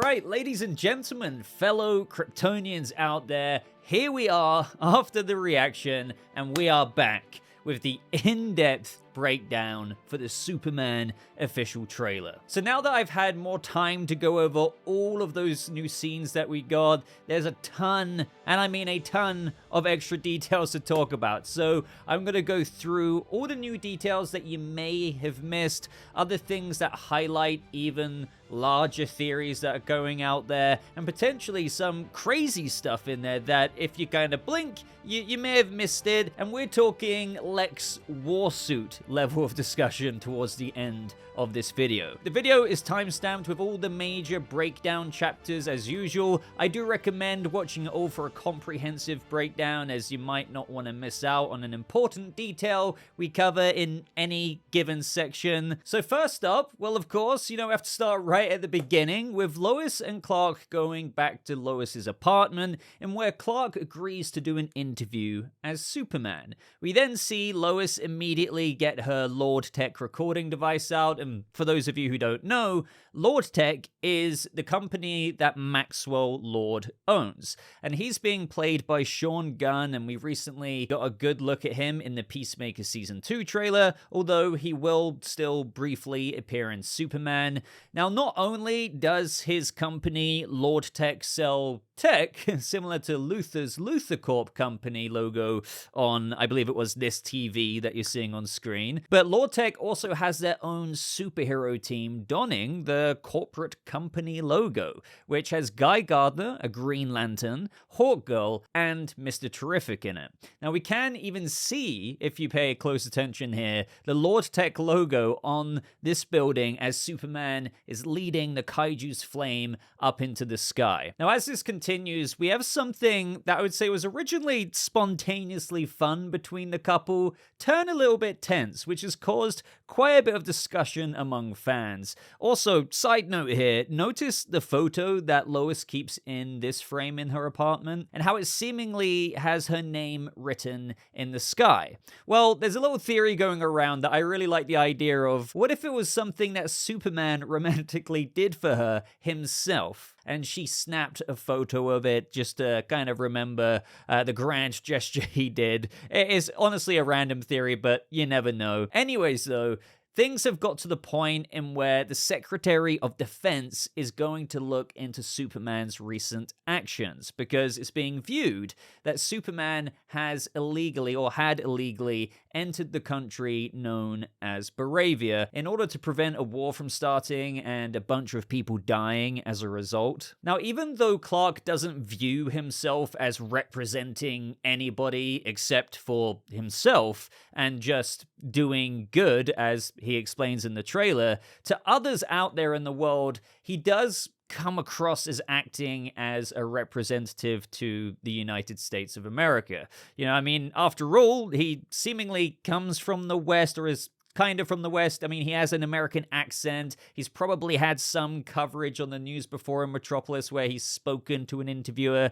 Alright, ladies and gentlemen, fellow Kryptonians out there, here we are after the reaction, and we are back with the in-depth breakdown for the Superman official trailer. So now that I've had more time to go over all of those new scenes that we got, there's a ton, and I mean a ton, of extra details to talk about. So I'm going to go through all the new details that you may have missed, other things that highlight even larger theories that are going out there, and potentially some crazy stuff in there that if you kind of blink, you may have missed it. And we're talking Lex Warsuit level of discussion towards the end of this video. The video is timestamped with all the major breakdown chapters as usual. I do recommend watching it all for a comprehensive breakdown, as you might not want to miss out on an important detail we cover in any given section. So first up, well, of course, we have to start right at the beginning with Lois and Clark going back to Lois's apartment, and where Clark agrees to do an interview as Superman. We then see Lois immediately get her Lordtech recording device out, and for those of you who don't know, Lordtech is the company that Maxwell Lord owns, and he's being played by Sean Gunn, and we recently got a good look at him in the Peacemaker Season 2 trailer, although he will still briefly appear in Superman. Now, not only does his company Lordtech sell tech, similar to Luthor's Luthor Corp company logo on, I believe it was this TV that you're seeing on screen, but Lordtech also has their own superhero team donning the corporate company logo, which has Guy Gardner, a Green Lantern, Hawkgirl, and Mr. Terrific in it. Now, we can even see, if you pay close attention here, the Lordtech logo on this building as Superman is leading the Kaiju's flame up into the sky. Now, as this continues, we have something that I would say was originally spontaneously fun between the couple turn a little bit tense, which has caused quite a bit of discussion among fans. Also, side note here, notice the photo that Lois keeps in this frame in her apartment and how it seemingly has her name written in the sky. Well, there's a little theory going around that I really like the idea of, what if it was something that Superman romantically did for her himself, and she snapped a photo of it just to kind of remember the grand gesture he did. It is honestly a random theory, but you never know. Anyways, though, things have got to the point in where the Secretary of Defense is going to look into Superman's recent actions, because it's being viewed that Superman has illegally, or had illegally, entered the country known as Boravia in order to prevent a war from starting and a bunch of people dying as a result. Now, even though Clark doesn't view himself as representing anybody except for himself and just doing good, as he explains in the trailer, to others out there in the world, he does come across as acting as a representative to the United States of America. After all, he seemingly comes from the West, or is kind of from the West. He has an American accent. He's probably had some coverage on the news before in Metropolis where he's spoken to an interviewer.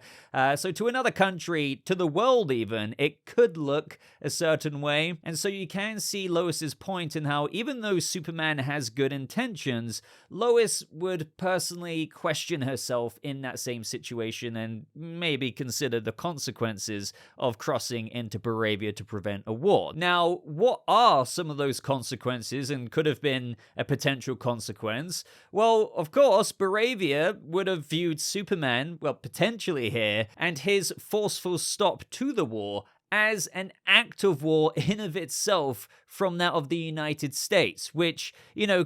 So to another country, to the world even, it could look a certain way. And so you can see Lois's point in how, even though Superman has good intentions, Lois would personally question herself in that same situation and maybe consider the consequences of crossing into Boravia to prevent a war. Now, what are some of those consequences, and could have been a potential consequence? Well, of course, Boravia would have viewed Superman, potentially here, and his forceful stop to the war as an act of war in of itself from that of the United States, which,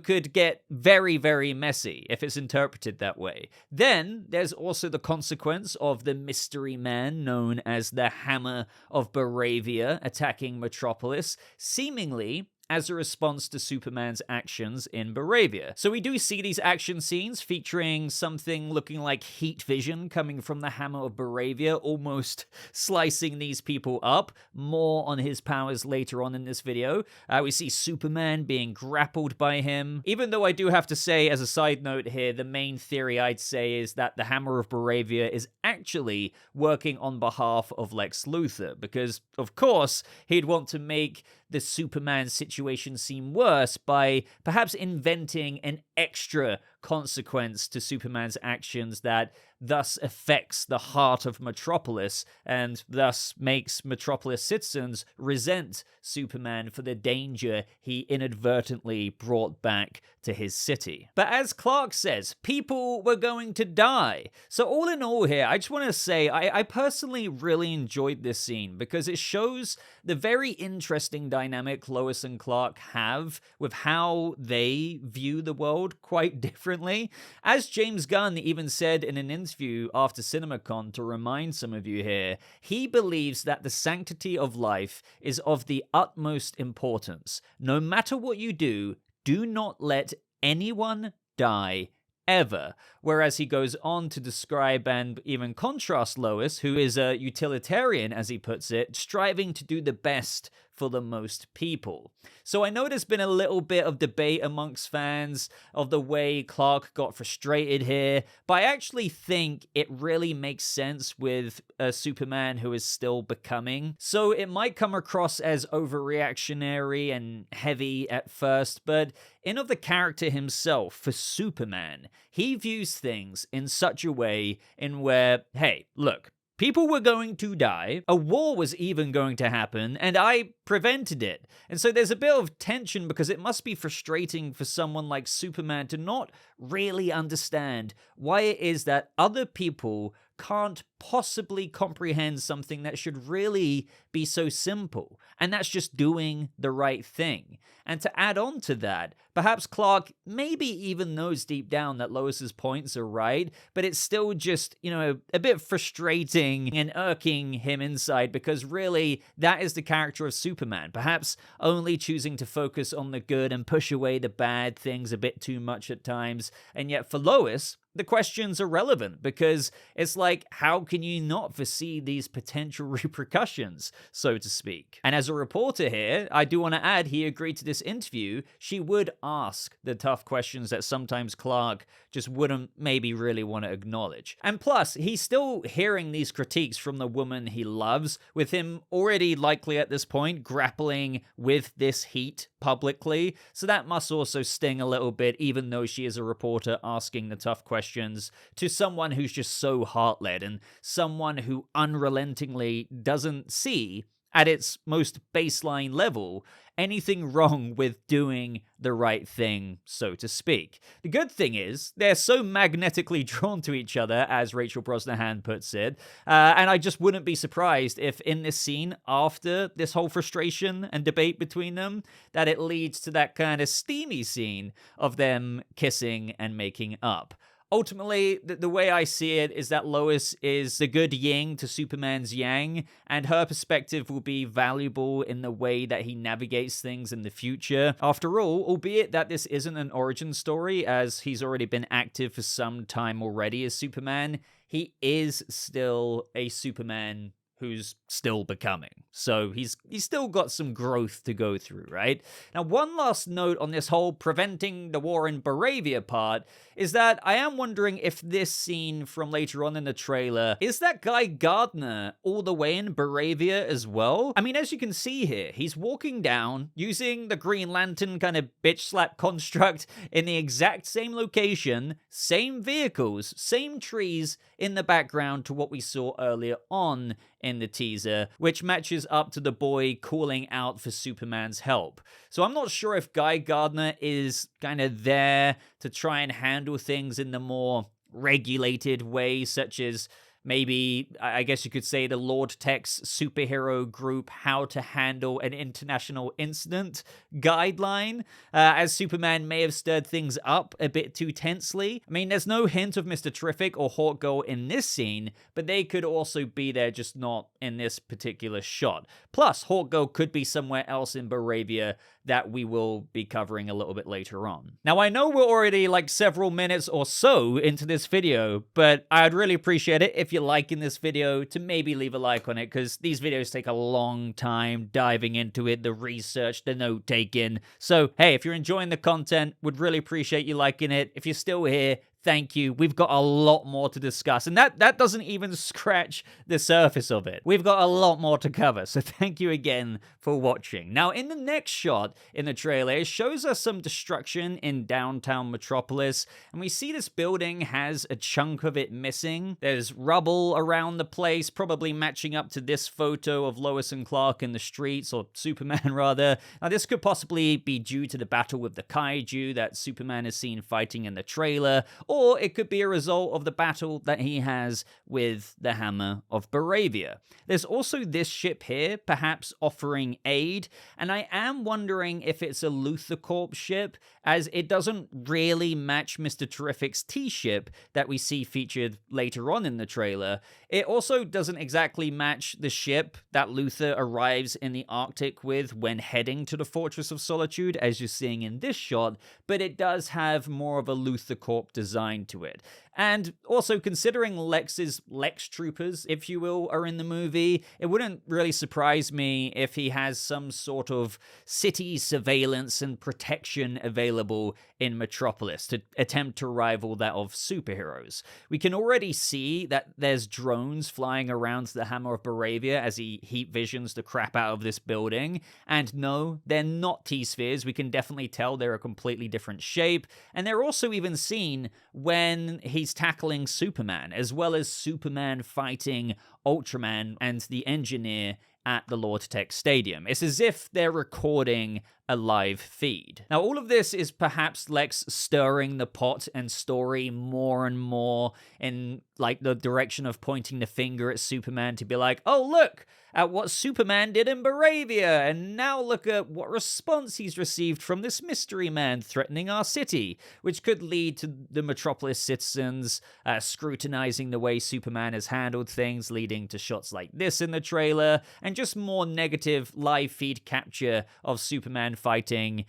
could get very, very messy if it's interpreted that way. Then there's also the consequence of the mystery man known as the Hammer of Boravia attacking Metropolis, seemingly as a response to Superman's actions in Boravia. So we do see these action scenes featuring something looking like heat vision coming from the Hammer of Boravia, almost slicing these people up. More on his powers later on in this video. We see Superman being grappled by him. Even though I do have to say, as a side note here, the main theory I'd say is that the Hammer of Boravia is actually working on behalf of Lex Luthor, because, of course, he'd want to make the Superman situation seem worse by perhaps inventing an extra consequence to Superman's actions that thus affects the heart of Metropolis and thus makes Metropolis citizens resent Superman for the danger he inadvertently brought back to his city. But as Clark says, people were going to die. So all in all here, I just want to say I personally really enjoyed this scene because it shows the very interesting dynamic Lois and Clark have with how they view the world quite differently. As James Gunn even said in an interview after CinemaCon, to remind some of you here, he believes that the sanctity of life is of the utmost importance. No matter what you do not let anyone die ever. Whereas he goes on to describe and even contrast Lois, who is a utilitarian, as he puts it, striving to do the best for the most people. So I know there's been a little bit of debate amongst fans of the way Clark got frustrated here, but I actually think it really makes sense with a Superman who is still becoming. So it might come across as overreactionary and heavy at first, but in of the character himself, for Superman, he views things in such a way in where, hey, look, people were going to die, a war was even going to happen, and I prevented it. And so there's a bit of tension because it must be frustrating for someone like Superman to not really understand why it is that other people can't possibly comprehend something that should really be so simple, and that's just doing the right thing. And to add on to that, perhaps Clark maybe even knows deep down that Lois's points are right, but it's still just, a bit frustrating and irking him inside because really that is the character of Superman, perhaps only choosing to focus on the good and push away the bad things a bit too much at times. And yet for Lois, the questions are relevant because it's like, how can you not foresee these potential repercussions, so to speak? And as a reporter here, I do want to add, he agreed to this interview. She would ask the tough questions that sometimes Clark just wouldn't maybe really want to acknowledge. And plus, he's still hearing these critiques from the woman he loves, with him already likely at this point grappling with this heat publicly. So that must also sting a little bit, even though she is a reporter asking the tough questions to someone who's just so heart-led and someone who unrelentingly doesn't see, at its most baseline level, anything wrong with doing the right thing, so to speak. The good thing is, they're so magnetically drawn to each other, as Rachel Brosnahan puts it, and I just wouldn't be surprised if in this scene, after this whole frustration and debate between them, that it leads to that kind of steamy scene of them kissing and making up. Ultimately, the way I see it is that Lois is the good yin to Superman's yang, and her perspective will be valuable in the way that he navigates things in the future. After all, albeit that this isn't an origin story, as he's already been active for some time already as Superman, he is still a Superman who's still becoming. So he's still got some growth to go through, right? Now, one last note on this whole preventing the war in Boravia part is that I am wondering if this scene from later on in the trailer, is that guy Gardner all the way in Boravia as well? I mean, as you can see here, he's walking down using the Green Lantern kind of bitch slap construct in the exact same location, same vehicles, same trees in the background to what we saw earlier on in the teaser, which matches up to the boy calling out for Superman's help. So I'm not sure if Guy Gardner is kind of there to try and handle things in the more regulated way, such as maybe, I guess you could say, the Lordtech's superhero group How to Handle an International Incident guideline, as Superman may have stirred things up a bit too tensely. I mean, there's no hint of Mr. Terrific or Hawkgirl in this scene, but they could also be there, just not in this particular shot. Plus, Hawkgirl could be somewhere else in Boravia that we will be covering a little bit later on. Now, I know we're already like several minutes or so into this video, but I'd really appreciate it if you're liking this video to maybe leave a like on it, because these videos take a long time diving into it, the research, the note-taking. So, hey, if you're enjoying the content, would really appreciate you liking it. If you're still here, thank you. We've got a lot more to discuss. And that doesn't even scratch the surface of it. We've got a lot more to cover. So thank you again for watching. Now, in the next shot in the trailer, it shows us some destruction in downtown Metropolis. And we see this building has a chunk of it missing. There's rubble around the place, probably matching up to this photo of Lois and Clark in the streets, or Superman rather. Now, this could possibly be due to the battle with the kaiju that Superman is seen fighting in the trailer, or it could be a result of the battle that he has with the Hammer of Boravia. There's also this ship here, perhaps offering aid, and I am wondering if it's a Luthor Corp ship, as it doesn't really match Mr. Terrific's T-ship that we see featured later on in the trailer. It also doesn't exactly match the ship that Luthor arrives in the Arctic with when heading to the Fortress of Solitude, as you're seeing in this shot, but it does have more of a Luthor Corp design to it. And also, considering Lex's Lex Troopers, if you will, are in the movie, it wouldn't really surprise me if he has some sort of city surveillance and protection available in Metropolis to attempt to rival that of superheroes. We can already see that there's drones flying around the Hammer of Boravia as he heat visions the crap out of this building. And no, they're not T-spheres. We can definitely tell they're a completely different shape. And they're also even seen when he's tackling Superman, as well as Superman fighting Ultraman and the engineer at the Lordtech Stadium. It's as if they're recording a live feed. Now, all of this is perhaps Lex stirring the pot and story more and more in like the direction of pointing the finger at Superman to be like, oh, look at what Superman did in Boravia, and now look at what response he's received from this mystery man threatening our city, which could lead to the Metropolis citizens scrutinizing the way Superman has handled things, leading to shots like this in the trailer, and just more negative live feed capture of Superman fighting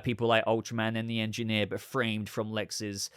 people like Ultraman and the Engineer, but framed from Lex's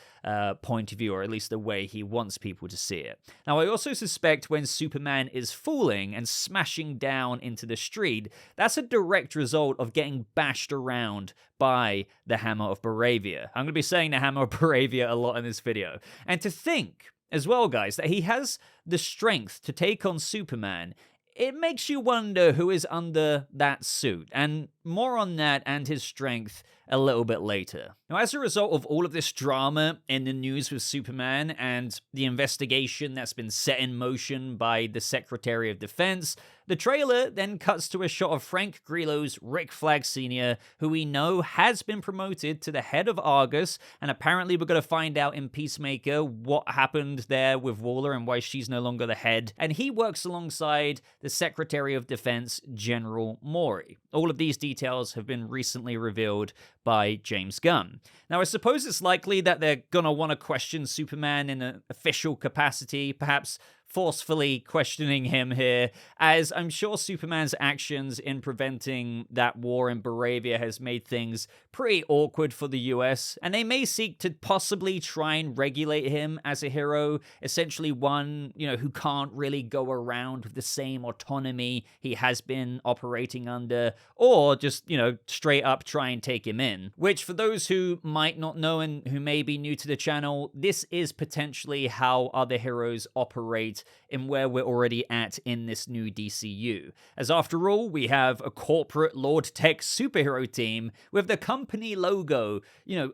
point of view, or at least the way he wants people to see it. Now, I also suspect when Superman is falling and smashing down into the street, that's a direct result of getting bashed around by the Hammer of Boravia. I'm going to be saying the Hammer of Boravia a lot in this video. And to think as well, guys, that he has the strength to take on Superman, it makes you wonder who is under that suit, and more on that and his strength a little bit later. Now, as a result of all of this drama in the news with Superman and the investigation that's been set in motion by the Secretary of Defense, the trailer then cuts to a shot of Frank Grillo's Rick Flag Sr., who we know has been promoted to the head of Argus, and apparently we're going to find out in Peacemaker what happened there with Waller and why she's no longer the head, and he works alongside the Secretary of Defense, General Maury. All of these details have been recently revealed by James Gunn. Now, I suppose it's likely that they're gonna want to question Superman in an official capacity, perhaps forcefully questioning him here, as I'm sure Superman's actions in preventing that war in Boravia has made things pretty awkward for the US, and they may seek to possibly try and regulate him as a hero, essentially one, who can't really go around with the same autonomy he has been operating under, or just, straight up try and take him in. Which, for those who might not know and who may be new to the channel, this is potentially how other heroes operate in where we're already at in this new DCU. As after all, we have a corporate Lordtech superhero team with the company logo,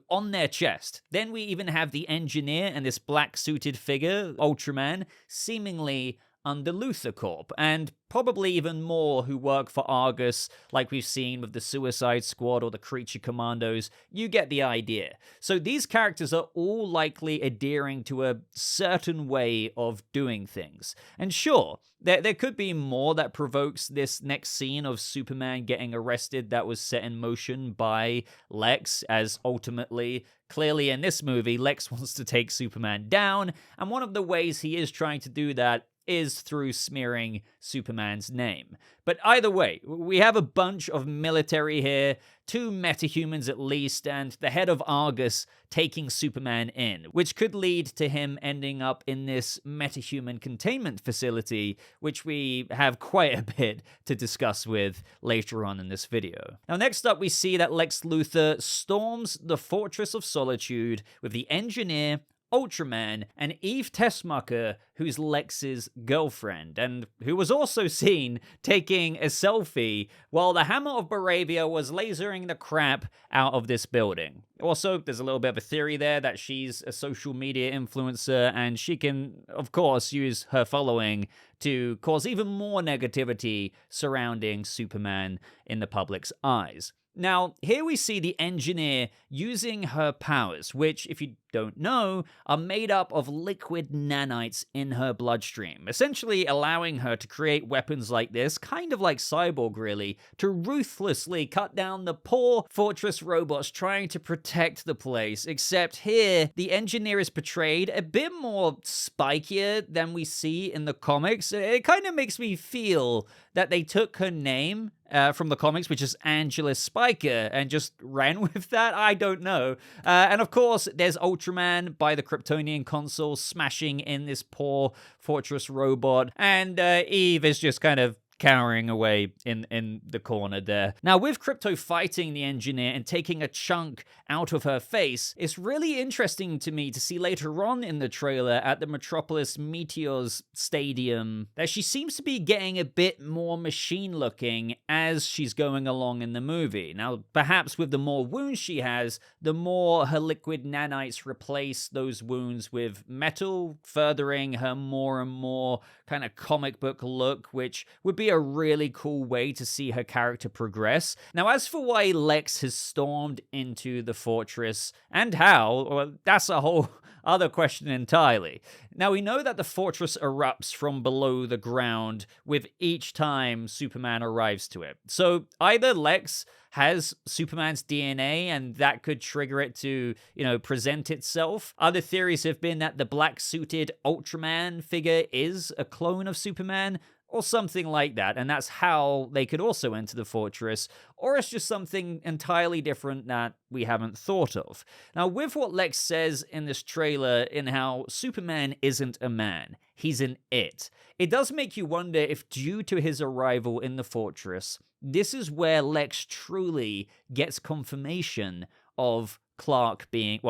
on their chest. Then we even have the Engineer and this black-suited figure, Ultraman, seemingly under Luthor Corp, and probably even more who work for Argus, like we've seen with the Suicide Squad or the Creature Commandos. You get the idea. So these characters are all likely adhering to a certain way of doing things. And sure, there could be more that provokes this next scene of Superman getting arrested that was set in motion by Lex, as ultimately, clearly in this movie, Lex wants to take Superman down, and one of the ways he is trying to do that is through smearing Superman's name. But either way, we have a bunch of military here, 2 metahumans at least, and the head of Argus taking Superman in, which could lead to him ending up in this metahuman containment facility, which we have quite a bit to discuss with later on in this video. Now, next up, we see that Lex Luthor storms the Fortress of Solitude with the Engineer, Ultraman, and Eve Teschmacher, who's Lex's girlfriend, and who was also seen taking a selfie while the Hammer of Boravia was lasering the crap out of this building. Also, there's a little bit of a theory there that she's a social media influencer, and she can, of course, use her following to cause even more negativity surrounding Superman in the public's eyes. Now, here we see the engineer using her powers, which, if you don't know, are made up of liquid nanites in her bloodstream, essentially allowing her to create weapons like this, kind of like Cyborg really, to ruthlessly cut down the poor Fortress robots trying to protect the place, except here, the engineer is portrayed a bit more spikier than we see in the comics. It kind of makes me feel that they took her name from the comics, which is Angela Spiker, and just ran with that. I don't know. And of course, there's Ultraman by the Kryptonian console smashing in this poor Fortress robot, and Eve is just kind of cowering away in the corner there. Now, with Krypto fighting the engineer and taking a chunk out of her face, it's really interesting to me to see later on in the trailer at the Metropolis Meteors Stadium that she seems to be getting a bit more machine-looking as she's going along in the movie. Now, perhaps with the more wounds she has, the more her liquid nanites replace those wounds with metal, furthering her more and more kind of comic book look, which would be a really cool way to see her character progress. Now, as for why Lex has stormed into the fortress and how, well, that's a whole other question entirely. Now, we know that the fortress erupts from below the ground with each time Superman arrives to it. So either Lex has Superman's DNA and that could trigger it to, present itself. Other theories have been that the black-suited Ultraman figure is a clone of Superman, or something like that, and that's how they could also enter the fortress, or it's just something entirely different that we haven't thought of. Now, with what Lex says in this trailer in how Superman isn't a man, he's an it does make you wonder if due to his arrival in the fortress, this is where Lex truly gets confirmation of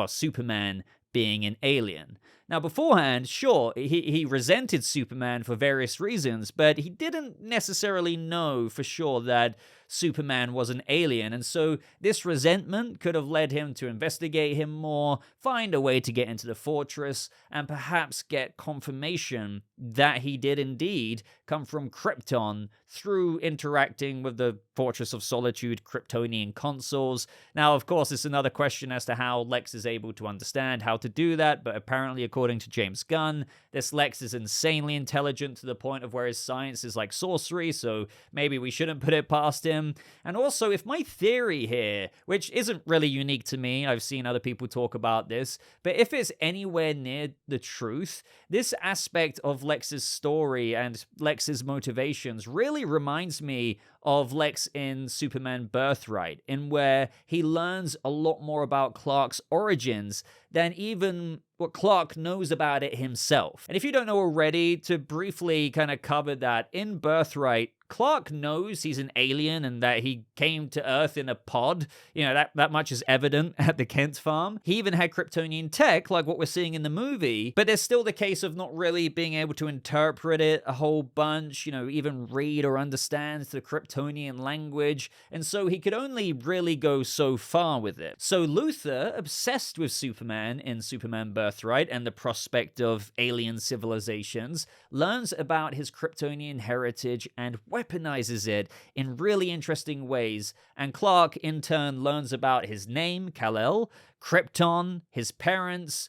Superman being an alien. Now, beforehand, sure, he resented Superman for various reasons, but he didn't necessarily know for sure that Superman was an alien, and so this resentment could have led him to investigate him more, find a way to get into the fortress, and perhaps get confirmation that he did indeed come from Krypton through interacting with the Fortress of Solitude Kryptonian consoles. Now, of course, it's another question as to how Lex is able to understand how to do that, but apparently, according to James Gunn, this Lex is insanely intelligent to the point of where his science is like sorcery, so maybe we shouldn't put it past him. And also, if my theory here, which isn't really unique to me, I've seen other people talk about this, but if it's anywhere near the truth, this aspect of Lex's story and Lex's motivations really reminds me of Lex in Superman Birthright, in where he learns a lot more about Clark's origins than even what Clark knows about it himself. And if you don't know already, to briefly kind of cover that, in Birthright, Clark knows he's an alien and that he came to Earth in a pod. That much is evident at the Kent farm. He even had Kryptonian tech, like what we're seeing in the movie, but there's still the case of not really being able to interpret it a whole bunch, even read or understand the Kryptonian language, and so he could only really go so far with it. So Luthor, obsessed with Superman in Superman Birthright and the prospect of alien civilizations, learns about his Kryptonian heritage and weaponizes it in really interesting ways, and Clark in turn learns about his name, Kal-El, Krypton, his parents,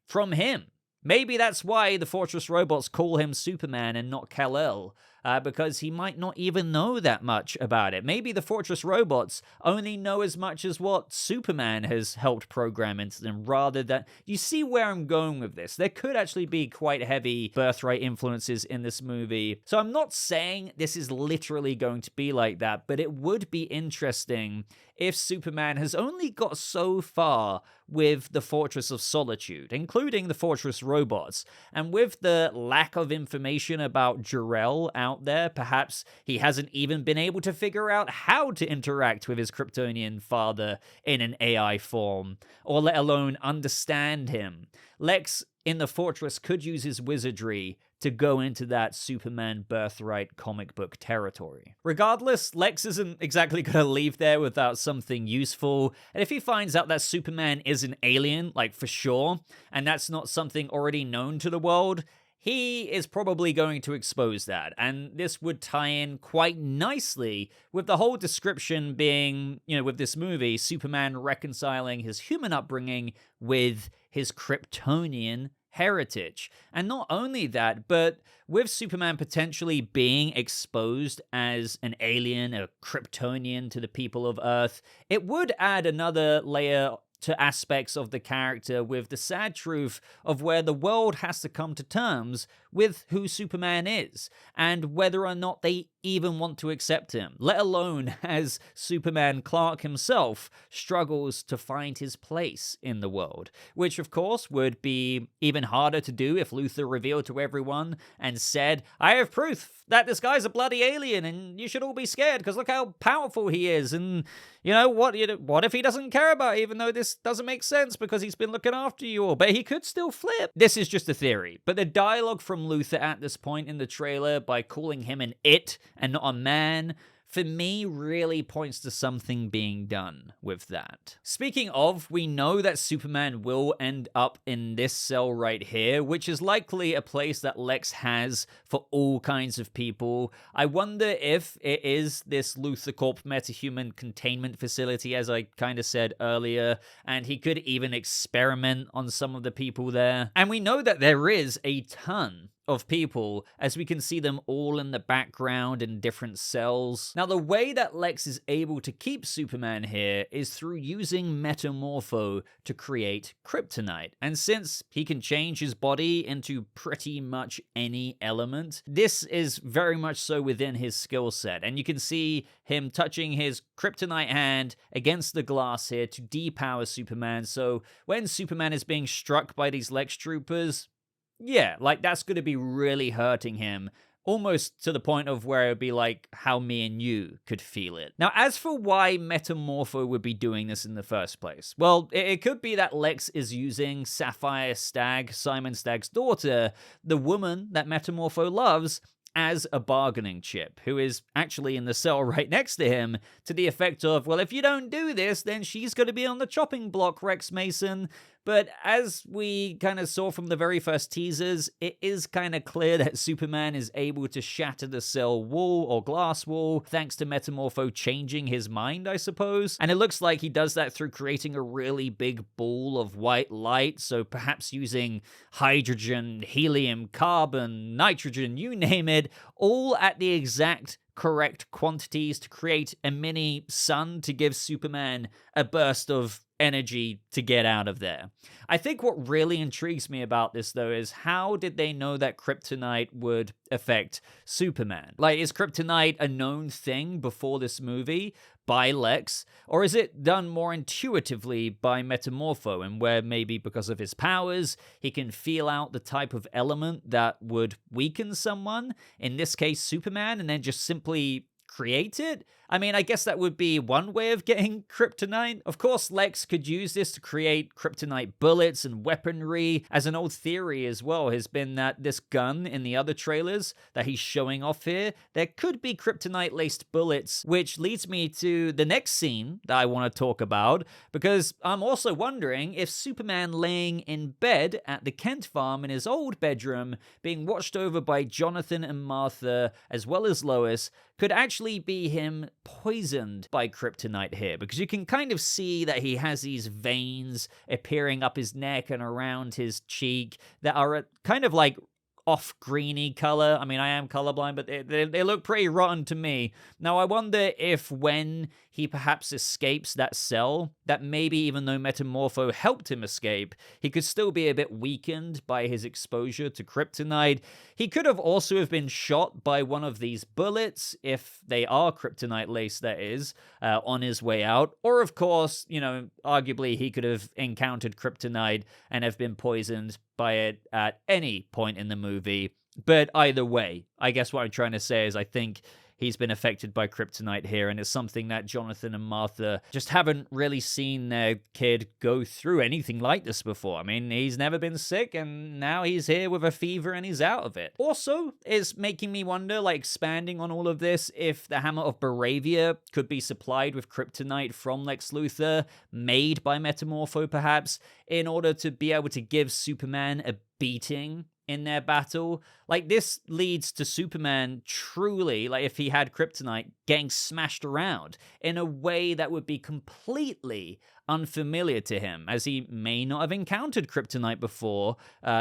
from him. Maybe that's why the Fortress robots call him Superman and not Kal-El, because he might not even know that much about it. Maybe the Fortress robots only know as much as what Superman has helped program into them, rather than... You see where I'm going with this? There could actually be quite heavy Birthright influences in this movie. So I'm not saying this is literally going to be like that, but it would be interesting if Superman has only got so far with the Fortress of Solitude, including the Fortress robots, and with the lack of information about Jor-El out out there. Perhaps he hasn't even been able to figure out how to interact with his Kryptonian father in an AI form, or let alone understand him. Lex in the Fortress could use his wizardry to go into that Superman Birthright comic book territory. Regardless, Lex isn't exactly going to leave there without something useful, and if he finds out that Superman is an alien, like for sure, and that's not something already known to the world, he is probably going to expose that, and this would tie in quite nicely with the whole description being, with this movie, Superman reconciling his human upbringing with his Kryptonian heritage. And not only that, but with Superman potentially being exposed as an alien, a Kryptonian to the people of Earth, it would add another layer to aspects of the character with the sad truth of where the world has to come to terms with who Superman is, and whether or not they even want to accept him, let alone as Superman Clark himself struggles to find his place in the world, which of course would be even harder to do if Luthor revealed to everyone and said, I have proof that this guy's a bloody alien and you should all be scared because look how powerful he is, and what if he doesn't care about it, even though this doesn't make sense because he's been looking after you all, but he could still flip. This is just a theory, but the dialogue from Luthor at this point in the trailer by calling him an it and not a man, for me, really points to something being done with that. Speaking of, we know that Superman will end up in this cell right here, which is likely a place that Lex has for all kinds of people. I wonder if it is this Luthor Corp metahuman containment facility, as I kind of said earlier, and he could even experiment on some of the people there. And we know that there is a ton of people, as we can see them all in the background in different cells. Now, the way that Lex is able to keep Superman here is through using Metamorpho to create Kryptonite. And since he can change his body into pretty much any element, this is very much so within his skill set. And you can see him touching his Kryptonite hand against the glass here to depower Superman. So when Superman is being struck by these Lex troopers, yeah, that's going to be really hurting him, almost to the point of where it would be like how me and you could feel it. Now, as for why Metamorpho would be doing this in the first place, well, it could be that Lex is using Sapphire Stagg, Simon Stagg's daughter, the woman that Metamorpho loves, as a bargaining chip, who is actually in the cell right next to him, to the effect of, well, if you don't do this, then she's going to be on the chopping block, Rex Mason. But as we kind of saw from the very first teasers, it is kind of clear that Superman is able to shatter the cell wall or glass wall thanks to Metamorpho changing his mind, I suppose. And it looks like he does that through creating a really big ball of white light, so perhaps using hydrogen, helium, carbon, nitrogen, you name it, all at the exact correct quantities to create a mini sun to give Superman a burst of energy to get out of there. I think what really intrigues me about this, though, is how did they know that Kryptonite would affect Superman? Is Kryptonite a known thing before this movie by Lex, or is it done more intuitively by Metamorpho, and where maybe because of his powers, he can feel out the type of element that would weaken someone, in this case Superman, and then just simply create it? I mean, I guess that would be one way of getting Kryptonite. Of course, Lex could use this to create Kryptonite bullets and weaponry, as an old theory as well has been that this gun in the other trailers that he's showing off here, there could be Kryptonite-laced bullets, which leads me to the next scene that I want to talk about, because I'm also wondering if Superman laying in bed at the Kent farm in his old bedroom, being watched over by Jonathan and Martha, as well as Lois, could actually be him poisoned by Kryptonite here, because you can kind of see that he has these veins appearing up his neck and around his cheek that are kind of like off greeny color. I mean, I am colorblind, but they look pretty rotten to me. Now, I wonder if when he perhaps escapes that cell, that maybe even though Metamorpho helped him escape, he could still be a bit weakened by his exposure to Kryptonite. He could have also have been shot by one of these bullets, if they are Kryptonite laced, that is, on his way out. Or, of course, arguably he could have encountered Kryptonite and have been poisoned by it at any point in the movie. But either way, I guess what I'm trying to say is I think he's been affected by kryptonite here, and it's something that Jonathan and Martha just haven't really seen their kid go through anything like this before. I mean, he's never been sick, and now he's here with a fever and he's out of it. Also, it's making me wonder, like, expanding on all of this, if the Hammer of Boravia could be supplied with kryptonite from Lex Luthor, made by Metamorpho perhaps, in order to be able to give Superman a beating in their battle. Like, this leads to Superman truly, like, if he had kryptonite, getting smashed around in a way that would be completely unfamiliar to him, as he may not have encountered kryptonite before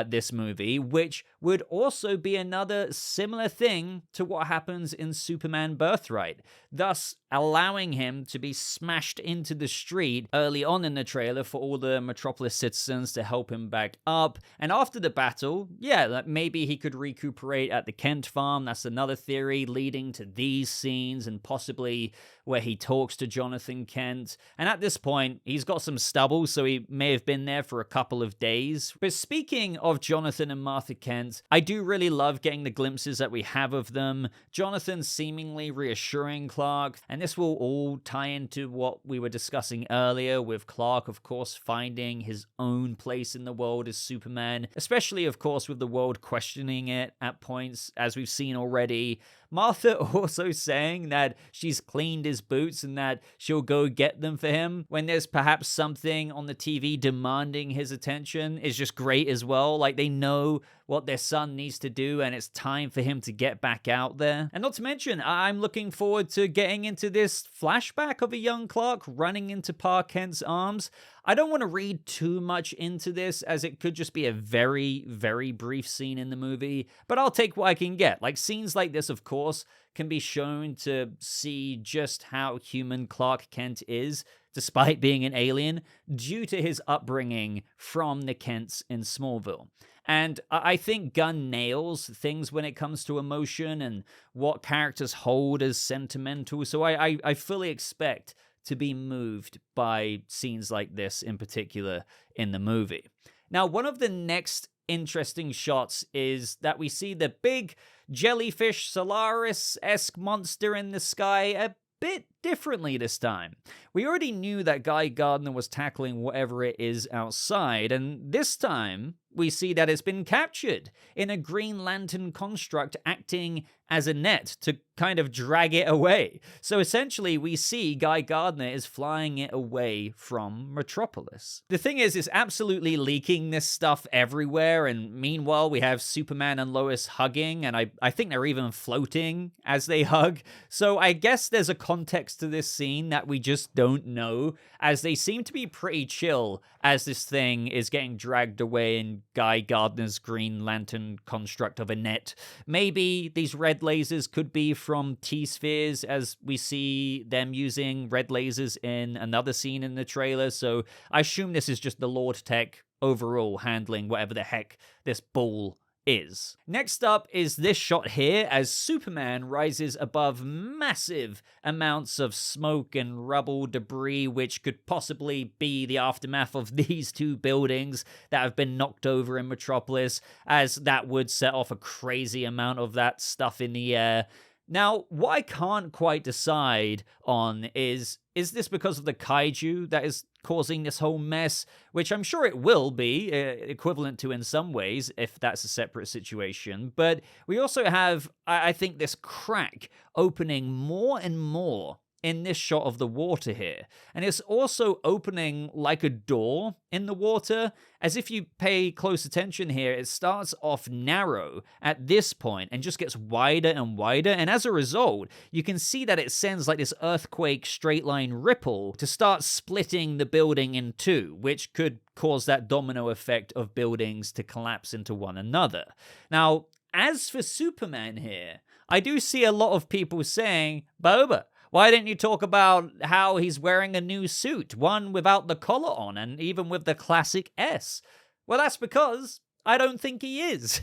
this movie, which would also be another similar thing to what happens in Superman Birthright, thus allowing him to be smashed into the street early on in the trailer for all the Metropolis citizens to help him back up. And after the battle, yeah, that maybe he could recuperate at the Kent farm. That's another theory leading to these scenes, and possibly where he talks to Jonathan Kent. And at this point, he's got some stubble, so he may have been there for a couple of days. But speaking of Jonathan and Martha Kent, I do really love getting the glimpses that we have of them. Jonathan seemingly reassuring Clark, and this will all tie into what we were discussing earlier, with Clark, of course, finding his own place in the world as Superman, especially, of course, with the world questioning it at points, as we've seen already. Martha also saying that she's cleaned his boots and that she'll go get them for him when there's perhaps something on the TV demanding his attention is just great as well. Like, they know what their son needs to do, and it's time for him to get back out there. And not to mention, I'm looking forward to getting into this flashback of a young Clark running into Pa Kent's arms. I don't want to read too much into this, as it could just be a very, very brief scene in the movie, but I'll take what I can get. Like, scenes like this, of course, can be shown to see just how human Clark Kent is, despite being an alien, due to his upbringing from the Kents in Smallville. And I think Gunn nails things when it comes to emotion and what characters hold as sentimental, so I fully expect to be moved by scenes like this in particular in the movie. Now, one of the next interesting shots is that we see the big jellyfish Solaris-esque monster in the sky a bit differently this time. We already knew that Gardner was tackling whatever it is outside, and this time we see that it's been captured in a Green Lantern construct acting as a net to kind of drag it away. So essentially we see Gardner is flying it away from Metropolis. The thing is, it's absolutely leaking this stuff everywhere, and meanwhile we have Superman and Lois hugging, and I think they're even floating as they hug. So I guess there's a context to this scene that we just don't know, as they seem to be pretty chill as this thing is getting dragged away in Gardner's Green Lantern construct of a net. Maybe these red lasers could be from T-spheres, as we see them using red lasers in another scene in the trailer, so I assume this is just the Lordtech overall handling whatever the heck this ball is. Next up is this shot here as Superman rises above massive amounts of smoke and rubble debris, which could possibly be the aftermath of these two buildings that have been knocked over in Metropolis, as that would set off a crazy amount of that stuff in the air. Now, what I can't quite decide on is this because of the kaiju that is causing this whole mess, which I'm sure it will be equivalent to in some ways, if that's a separate situation. But we also have, I think, this crack opening more and more in this shot of the water here. And it's also opening like a door in the water, as if you pay close attention here, it starts off narrow at this point and just gets wider and wider, and as a result, you can see that it sends like this earthquake straight line ripple to start splitting the building in two, which could cause that domino effect of buildings to collapse into one another. Now, as for Superman here, I do see a lot of people saying, Boba, why didn't you talk about how he's wearing a new suit, one without the collar on, and even with the classic S? Well, that's because I don't think he is.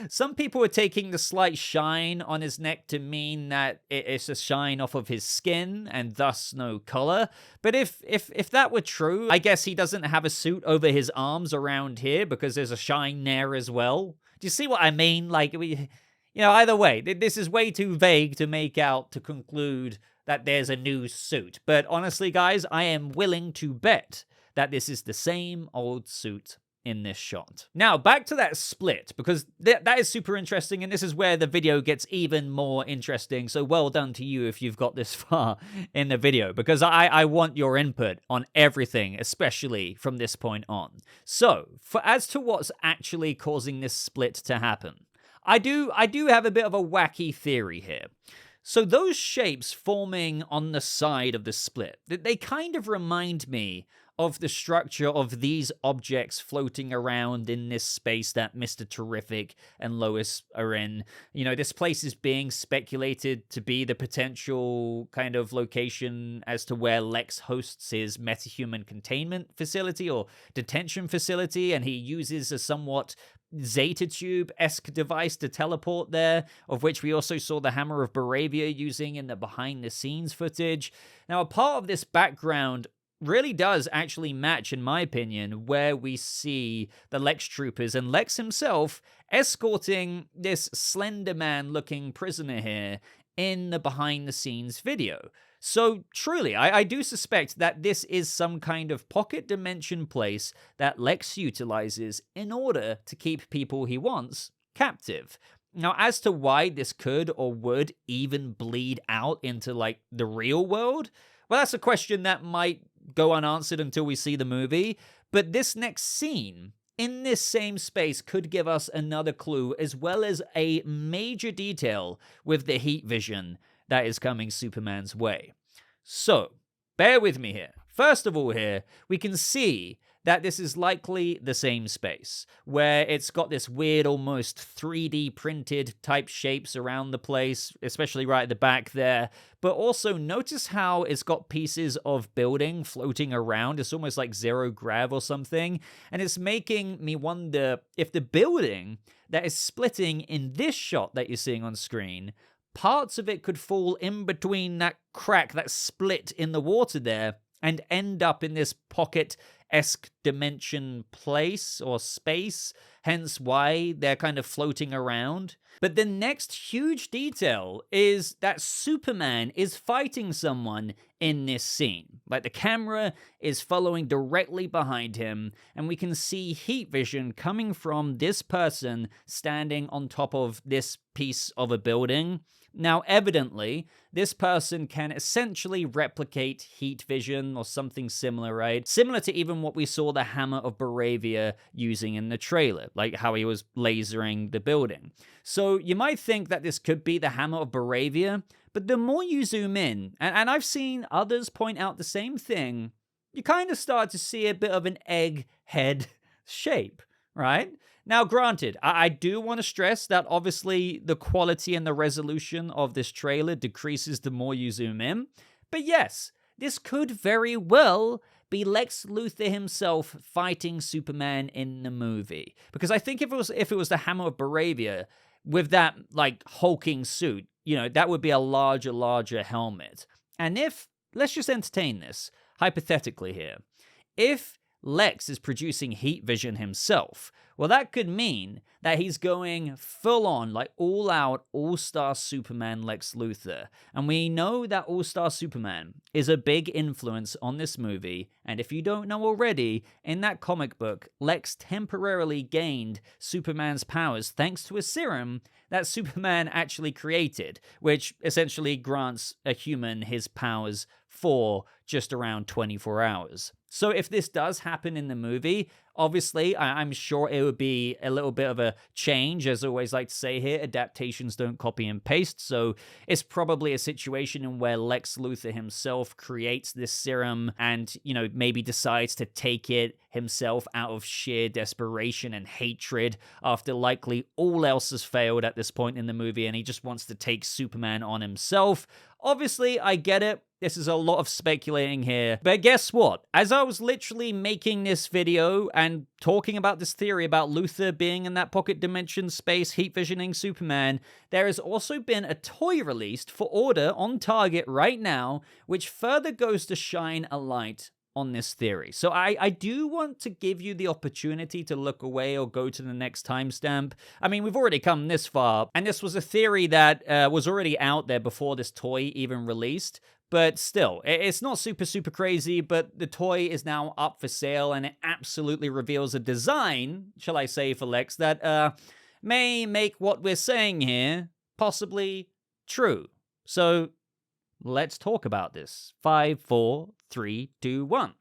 Some people are taking the slight shine on his neck to mean that it's a shine off of his skin and thus no color. But if that were true, I guess he doesn't have a suit over his arms around here because there's a shine there as well. Do you see what I mean? Like, either way, this is way too vague to make out to conclude that there's a new suit. But honestly, guys, I am willing to bet that this is the same old suit in this shot. Now, back to that split, because that is super interesting, and this is where the video gets even more interesting, so well done to you if you've got this far in the video, because I want your input on everything, especially from this point on. So, as to what's actually causing this split to happen, I do have a bit of a wacky theory here. So those shapes forming on the side of the split, they kind of remind me of the structure of these objects floating around in this space that Mr. Terrific and Lois are in. This place is being speculated to be the potential kind of location as to where Lex hosts his metahuman containment facility or detention facility, and he uses a somewhat Zeta Tube-esque device to teleport there, of which we also saw the Hammer of Boravia using in the behind-the-scenes footage. Now, a part of this background really does actually match, in my opinion, where we see the Lex troopers and Lex himself escorting this Slender Man-looking prisoner here in the behind-the-scenes video. So, truly, I do suspect that this is some kind of pocket dimension place that Lex utilizes in order to keep people he wants captive. Now, as to why this could or would even bleed out into, the real world, well, that's a question that might go unanswered until we see the movie, but this next scene in this same space could give us another clue, as well as a major detail with the heat vision that is coming Superman's way. So, bear with me here. First of all here, we can see that this is likely the same space, where it's got this weird, almost 3D printed type shapes around the place, especially right at the back there. But also notice how it's got pieces of building floating around. It's almost like zero grav or something. And it's making me wonder if the building that is splitting in this shot that you're seeing on screen, parts of it could fall in between that crack, that split in the water there, and end up in this pocket-esque dimension place or space, hence why they're kind of floating around. But the next huge detail is that Superman is fighting someone in this scene. Like, the camera is following directly behind him, and we can see heat vision coming from this person standing on top of this piece of a building. Now, evidently, this person can essentially replicate heat vision or something similar, right? Similar to even what we saw the Hammer of Boravia using in the trailer, like how he was lasering the building. So you might think that this could be the Hammer of Boravia, but the more you zoom in, and I've seen others point out the same thing, you kind of start to see a bit of an egg head shape, right? Now, granted, I do want to stress that obviously the quality and the resolution of this trailer decreases the more you zoom in. But yes, this could very well be Lex Luthor himself fighting Superman in the movie. Because I think if it was the Hammer of Boravia with that, hulking suit, that would be a larger helmet. And let's just entertain this, hypothetically here. If Lex is producing heat vision himself, well, that could mean that he's going full on, all-out, all-star Superman Lex Luthor. And we know that all-star Superman is a big influence on this movie, and if you don't know already, in that comic book, Lex temporarily gained Superman's powers thanks to a serum that Superman actually created, which essentially grants a human his powers for just around 24 hours. So if this does happen in the movie, obviously, I'm sure it would be a little bit of a change. As I always like to say here, adaptations don't copy and paste. So it's probably a situation in where Lex Luthor himself creates this serum and, maybe decides to take it himself out of sheer desperation and hatred after likely all else has failed at this point in the movie, and he just wants to take Superman on himself. Obviously, I get it. This is a lot of speculating here. But guess what? As I was literally making this video and talking about this theory about Luthor being in that pocket dimension space, heat visioning Superman, there has also been a toy released for order on Target right now, which further goes to shine a light on this theory. So I do want to give you the opportunity to look away or go to the next timestamp. I mean, we've already come this far, and this was a theory that was already out there before this toy even released. But still, it's not super crazy, but the toy is now up for sale, and it absolutely reveals a design, shall I say, for Lex, that may make what we're saying here possibly true. So let's talk about this. 5, 4, 3, 2, 1.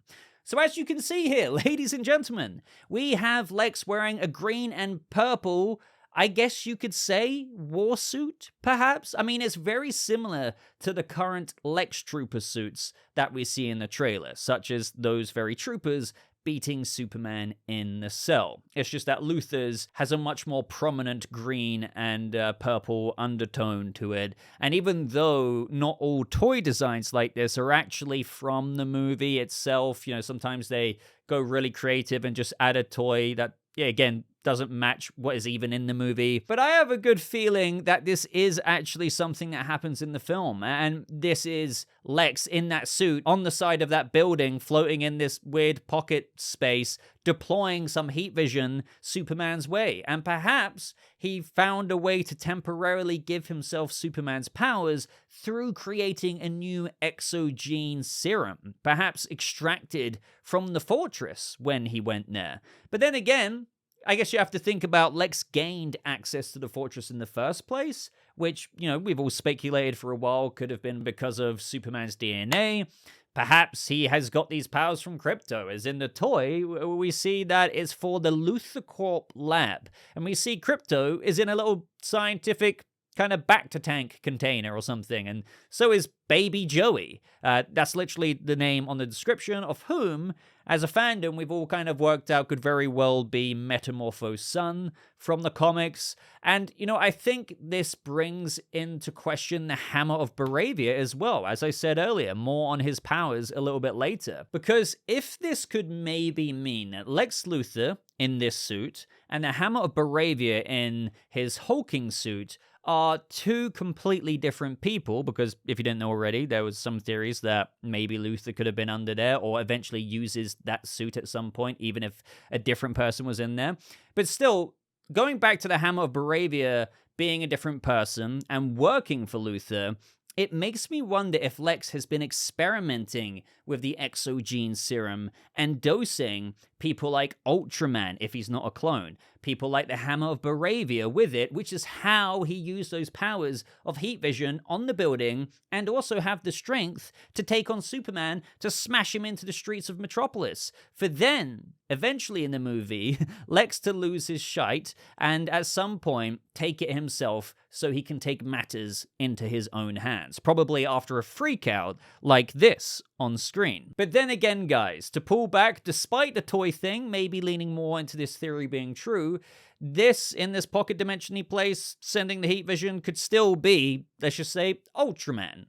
So as you can see here, ladies and gentlemen, we have Lex wearing a green and purple, I guess you could say, Warsuit, perhaps? I mean, it's very similar to the current Lex Trooper suits that we see in the trailer, such as those very troopers beating Superman in the cell. It's just that Luthor's has a much more prominent green and purple undertone to it. And even though not all toy designs like this are actually from the movie itself, you know, sometimes they go really creative and just add a toy that, yeah, again, doesn't match what is even in the movie. But I have a good feeling that this is actually something that happens in the film. And this is Lex in that suit on the side of that building, floating in this weird pocket space, deploying some heat vision Superman's way. And perhaps he found a way to temporarily give himself Superman's powers through creating a new Exo-Gene serum, perhaps extracted from the fortress when he went there. But then again, I guess you have to think about Lex gained access to the fortress in the first place, which, you know, we've all speculated for a while could have been because of Superman's DNA. Perhaps he has got these powers from Krypto, as in the toy, we see that it's for the Luthor lab. And we see Krypto is in a little scientific kind of back-to-tank container or something, and so is Baby Joey. That's literally the name on the description, of whom, as a fandom, we've all kind of worked out could very well be Metamorpho's son from the comics. And, you know, I think this brings into question the Hammer of Boravia as well. As I said earlier, more on his powers a little bit later. Because if this could maybe mean that Lex Luthor in this suit and the Hammer of Boravia in his hulking suit are two completely different people, because if you didn't know already, there was some theories that maybe Luthor could have been under there or eventually uses that suit at some point, even if a different person was in there. But still, going back to the Hammer of Boravia being a different person and working for Luthor, it makes me wonder if Lex has been experimenting with the Exo-Gene serum and dosing people like Ultraman, if he's not a clone, people like the Hammer of Boravia with it, which is how he used those powers of heat vision on the building and also have the strength to take on Superman to smash him into the streets of Metropolis. For then, eventually in the movie, Lex to lose his shite and at some point take it himself so he can take matters into his own hands, probably after a freakout like this on screen. But then again, guys, to pull back, despite the toy thing maybe leaning more into this theory being true, this, in this pocket dimension-y place, sending the heat vision could still be, let's just say, Ultraman.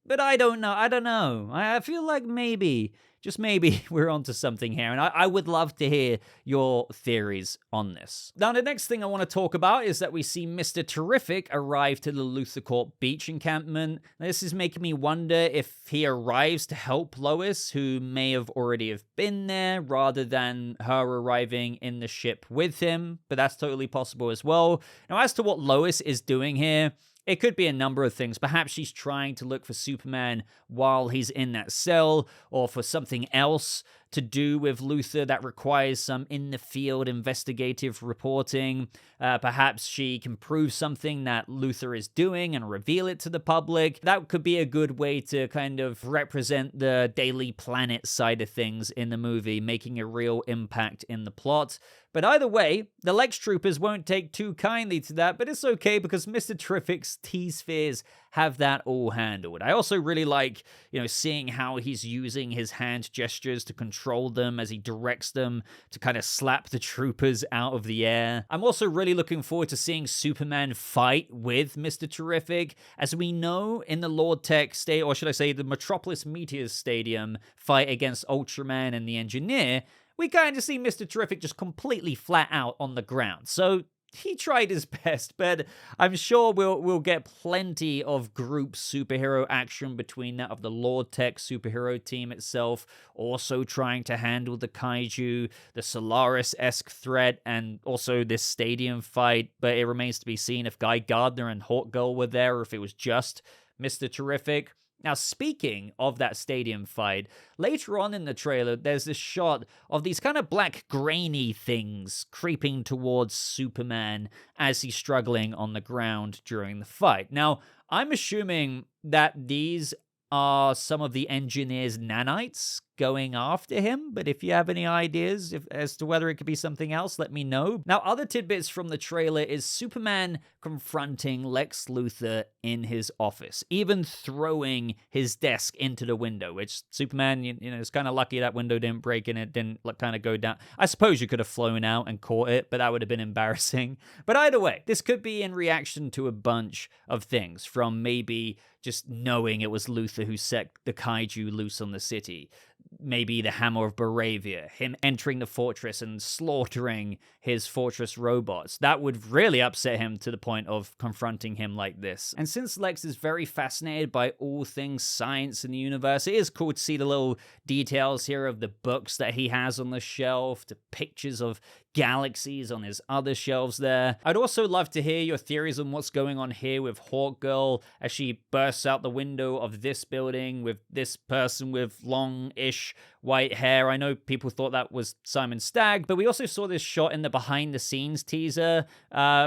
But I don't know. I feel like maybe, just maybe, we're onto something here, and I would love to hear your theories on this. Now, the next thing I want to talk about is that we see Mr. Terrific arrive to the Luthor beach encampment. This is making me wonder if he arrives to help Lois, who may have already have been there, rather than her arriving in the ship with him, but that's totally possible as well. Now, as to what Lois is doing here, it could be a number of things. Perhaps she's trying to look for Superman while he's in that cell, or for something else to do with Luthor that requires some in-the-field investigative reporting. Perhaps she can prove something that Luthor is doing and reveal it to the public. That could be a good way to kind of represent the Daily Planet side of things in the movie, making a real impact in the plot. But either way, the Lex Troopers won't take too kindly to that, but it's okay because Mr. Terrific's T-Spheres have that all handled. I also really like, seeing how he's using his hand gestures to control them as he directs them to kind of slap the troopers out of the air. I'm also really looking forward to seeing Superman fight with Mr. Terrific. As we know in the Lordtech state, or should I say the Metropolis Meteors Stadium fight against Ultraman and the Engineer, we kind of see Mr. Terrific just completely flat out on the ground. So he tried his best, but I'm sure we'll get plenty of group superhero action between that of the Lordtech superhero team itself, also trying to handle the kaiju, the Solaris-esque threat, and also this stadium fight. But it remains to be seen if Gardner and Hawkgirl were there, or if it was just Mr. Terrific. Now, speaking of that stadium fight, later on in the trailer, there's this shot of these kind of black grainy things creeping towards Superman as he's struggling on the ground during the fight. Now, I'm assuming that these are some of the Engineer's nanites going after him, but if you have any ideas as to whether it could be something else, let me know. Now, other tidbits from the trailer is Superman confronting Lex Luthor in his office, even throwing his desk into the window, which Superman, is kind of lucky that window didn't break and it didn't kind of go down. I suppose you could have flown out and caught it, but that would have been embarrassing. But either way, this could be in reaction to a bunch of things, from maybe just knowing it was Luthor who set the kaiju loose on the city, maybe the Hammer of Boravia, him entering the fortress and slaughtering his fortress robots. That would really upset him to the point of confronting him like this. And since Lex is very fascinated by all things science in the universe, it is cool to see the little details here of the books that he has on the shelf, the pictures of galaxies on his other shelves there. I'd also love to hear your theories on what's going on here with Hawkgirl as she bursts out the window of this building with this person with long-ish white hair. I know people thought that was Simon Stagg, but we also saw this shot in the behind-the-scenes teaser,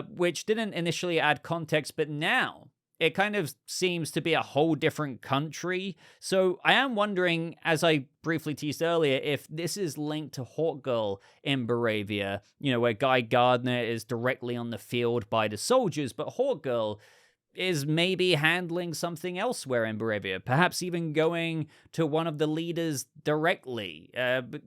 which didn't initially add context, but now it kind of seems to be a whole different country. So I am wondering, as I briefly teased earlier, if this is linked to Hawkgirl in Boravia, where Gardner is directly on the field by the soldiers, but Hawkgirl is maybe handling something elsewhere in Boravia, perhaps even going to one of the leaders directly. But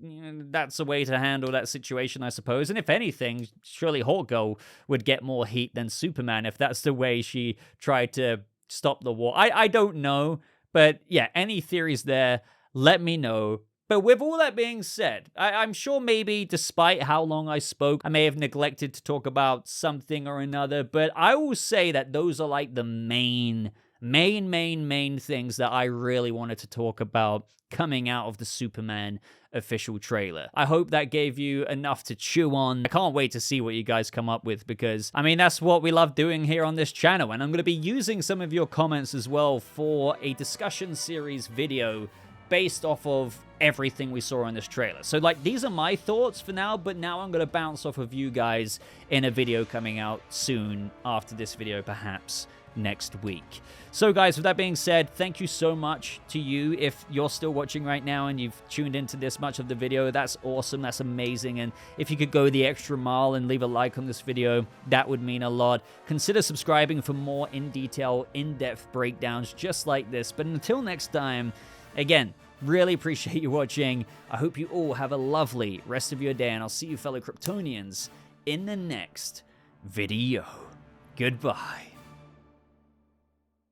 that's a way to handle that situation, I suppose. And if anything, surely Hawkgirl would get more heat than Superman if that's the way she tried to stop the war. I don't know, but yeah, any theories there, let me know. But with all that being said, I'm sure maybe despite how long I spoke, I may have neglected to talk about something or another, but I will say that those are like the main things that I really wanted to talk about coming out of the Superman official trailer. I hope that gave you enough to chew on. I can't wait to see what you guys come up with because, that's what we love doing here on this channel, and I'm going to be using some of your comments as well for a discussion series video based off of everything we saw in this trailer. So these are my thoughts for now, but now I'm going to bounce off of you guys in a video coming out soon after this video, perhaps next week. So guys, with that being said, thank you so much to you. If you're still watching right now and you've tuned into this much of the video, that's awesome, that's amazing. And if you could go the extra mile and leave a like on this video, that would mean a lot. Consider subscribing for more in-detail, in-depth breakdowns just like this. But until next time, again, really appreciate you watching. I hope you all have a lovely rest of your day, and I'll see you fellow Kryptonians in the next video. Goodbye.